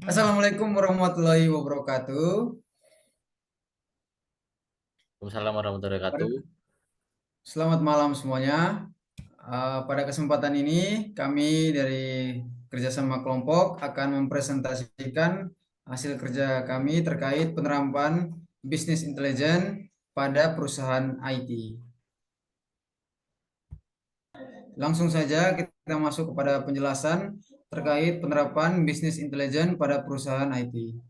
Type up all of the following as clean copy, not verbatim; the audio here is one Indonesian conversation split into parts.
Assalamualaikum warahmatullahi wabarakatuh. Waalaikumsalam warahmatullahi wabarakatuh. Selamat malam semuanya. Pada kesempatan ini kami dari kerjasama kelompok akan mempresentasikan hasil kerja kami terkait penerapan bisnis intelijen pada perusahaan IT. Langsung saja kita masuk kepada penjelasan terkait penerapan bisnis intelijen pada perusahaan IT.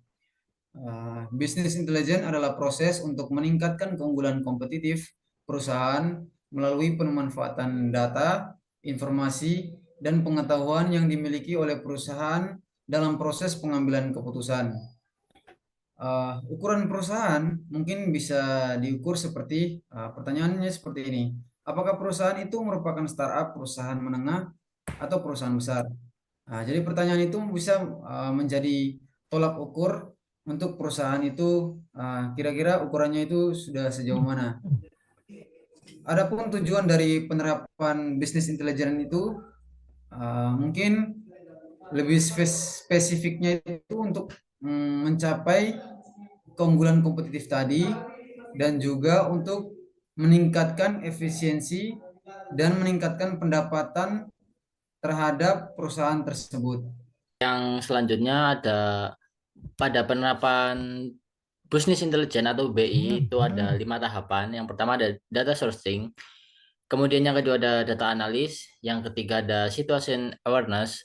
Bisnis intelijen adalah proses untuk meningkatkan keunggulan kompetitif perusahaan melalui pemanfaatan data, informasi, dan pengetahuan yang dimiliki oleh perusahaan dalam proses pengambilan keputusan. Ukuran perusahaan mungkin bisa diukur seperti pertanyaannya seperti ini. Apakah perusahaan itu merupakan startup, perusahaan menengah, atau perusahaan besar? Jadi pertanyaan itu bisa menjadi tolak ukur untuk perusahaan itu kira-kira ukurannya itu sudah sejauh mana. Adapun tujuan dari penerapan bisnis intelijen itu mungkin lebih spesifiknya itu untuk mencapai keunggulan kompetitif tadi dan juga untuk meningkatkan efisiensi dan meningkatkan pendapatan terhadap perusahaan tersebut. Yang selanjutnya ada pada penerapan bisnis intelijen atau BI itu ada 5 tahapan. Yang pertama ada data sourcing, kemudian yang kedua ada data analis, yang ketiga ada situation awareness,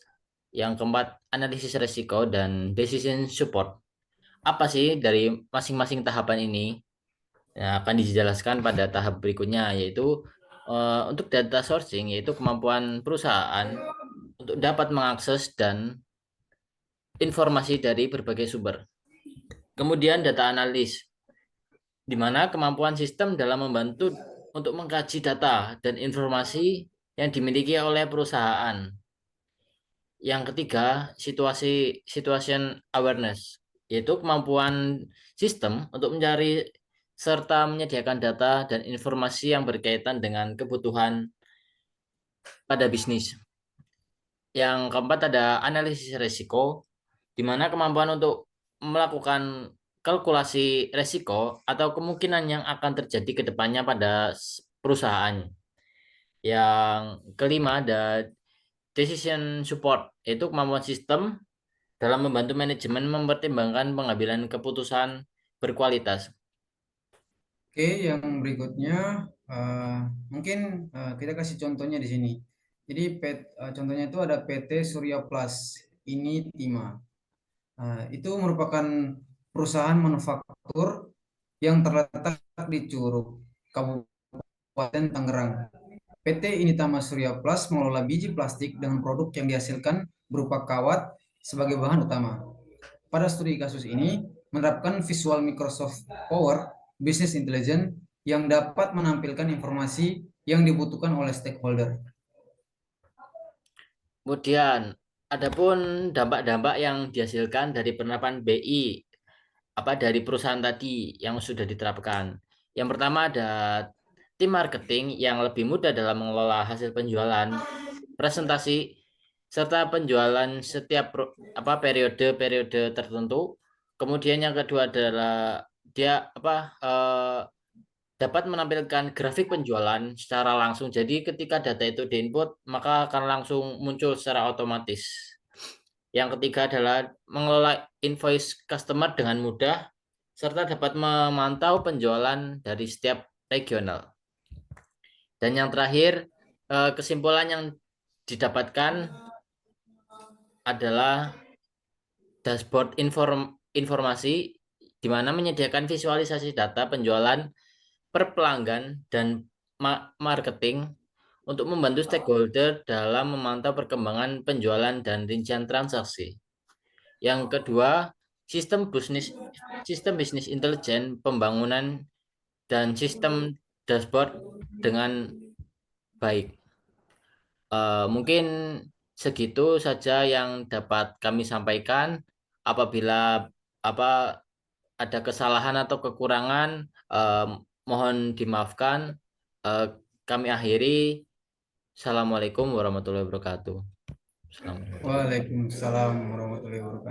yang keempat analisis risiko dan decision support. Apa sih dari masing-masing tahapan ini? Akan dijelaskan pada tahap berikutnya, yaitu untuk data sourcing, yaitu kemampuan perusahaan untuk dapat mengakses dan informasi dari berbagai sumber. Kemudian data analis, di mana kemampuan sistem dalam membantu untuk mengkaji data dan informasi yang dimiliki oleh perusahaan. Yang ketiga, situation awareness, yaitu kemampuan sistem untuk mencari serta menyediakan data dan informasi yang berkaitan dengan kebutuhan pada bisnis. Yang keempat ada analisis risiko, di mana kemampuan untuk melakukan kalkulasi risiko atau kemungkinan yang akan terjadi ke depannya pada perusahaan. Yang kelima ada decision support, yaitu kemampuan sistem dalam membantu manajemen mempertimbangkan pengambilan keputusan berkualitas. Oke, yang berikutnya eh, mungkin kita kasih contohnya di sini. Jadi contohnya itu ada PT Surya Plus ini Tima. Itu merupakan perusahaan manufaktur yang terletak di Curug, Kabupaten Tangerang. PT Initama Surya Plus mengelola biji plastik dengan produk yang dihasilkan berupa kawat sebagai bahan utama. Pada studi kasus ini, menerapkan Visual Microsoft Power Business Intelligence yang dapat menampilkan informasi yang dibutuhkan oleh stakeholder. Kemudian, adapun dampak-dampak yang dihasilkan dari penerapan BI apa dari perusahaan tadi yang sudah diterapkan. Yang pertama ada tim marketing yang lebih mudah dalam mengelola hasil penjualan, presentasi, serta penjualan setiap periode-periode tertentu. Kemudian yang kedua adalah dia dapat menampilkan grafik penjualan secara langsung. Jadi ketika data itu diinput, maka akan langsung muncul secara otomatis. Yang ketiga adalah mengelola invoice customer dengan mudah, serta dapat memantau penjualan dari setiap regional. Dan yang terakhir, kesimpulan yang didapatkan adalah dashboard informasi di mana menyediakan visualisasi data penjualan per pelanggan dan marketing untuk membantu stakeholder dalam memantau perkembangan penjualan dan rincian transaksi. Yang kedua, sistem bisnis intelijen, pembangunan dan sistem dashboard dengan baik. Mungkin segitu saja yang dapat kami sampaikan. Apabila apa ada kesalahan atau kekurangan, eh, mohon dimaafkan. Eh, Kami akhiri. Assalamualaikum warahmatullahi wabarakatuh. Assalamualaikum. Waalaikumsalam warahmatullahi wabarakatuh.